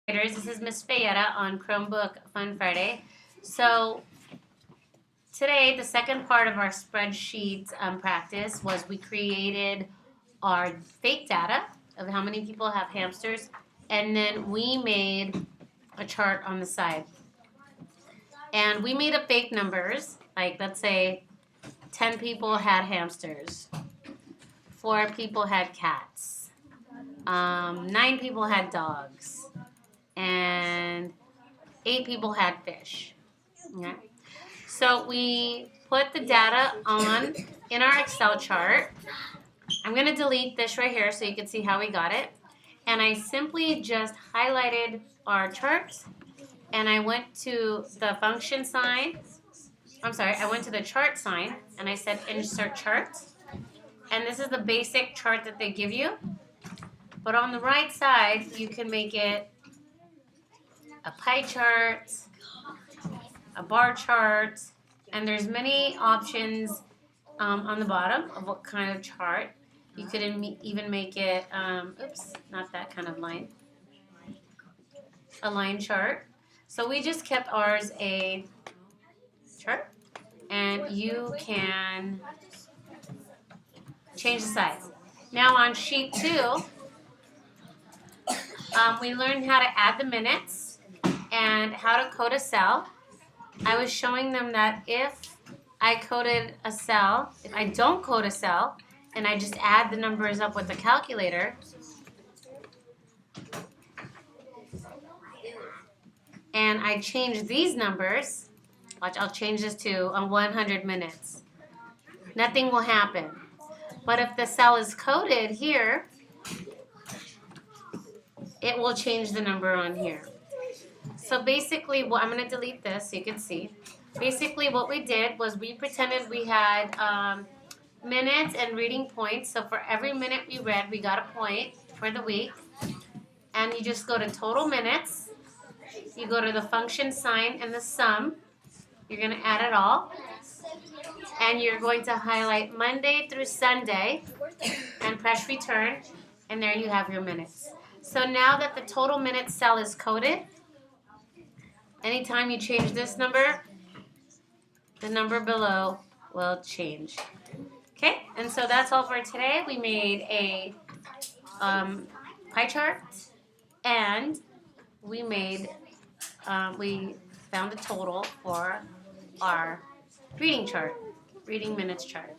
This is Miss Fayetta on Chromebook Fun Friday. So today, the second part of our spreadsheet practice was we created our fake data of how many people have hamsters, and then we made a chart on the side. And we made up fake numbers, like let's say 10 people had hamsters, 4 people had cats, 9 people had dogs, and 8 people had fish. Okay. So we put the data on in our Excel chart. I'm going to delete this right here so you can see how we got it. And I simply just highlighted our chart and I went to the function sign. I went to the chart sign and I said insert chart. And this is the basic chart that they give you. But on the right side, you can make it a pie chart, a bar chart, and there's many options on the bottom of what kind of chart. You could even make it, not that kind of line, a line chart. So we just kept ours a chart, and you can change the size. Now on sheet 2, we learned how to add the minutes and how to code a cell. I was showing them that if I coded a cell, if I don't code a cell, and I just add the numbers up with the calculator, and I change these numbers, watch, I'll change this to 100 minutes. Nothing will happen. But if the cell is coded here, it will change the number on here. So basically, I'm going to delete this so you can see. Basically, what we did was we pretended we had minutes and reading points. So for every minute we read, we got a point for the week. And you just go to total minutes. You go to the function sign and the sum. You're going to add it all. And you're going to highlight Monday through Sunday and press return. And there you have your minutes. So now that the total minutes cell is coded, anytime you change this number, the number below will change. Okay, and so that's all for today. We made a pie chart, and we found the total for our reading minutes chart.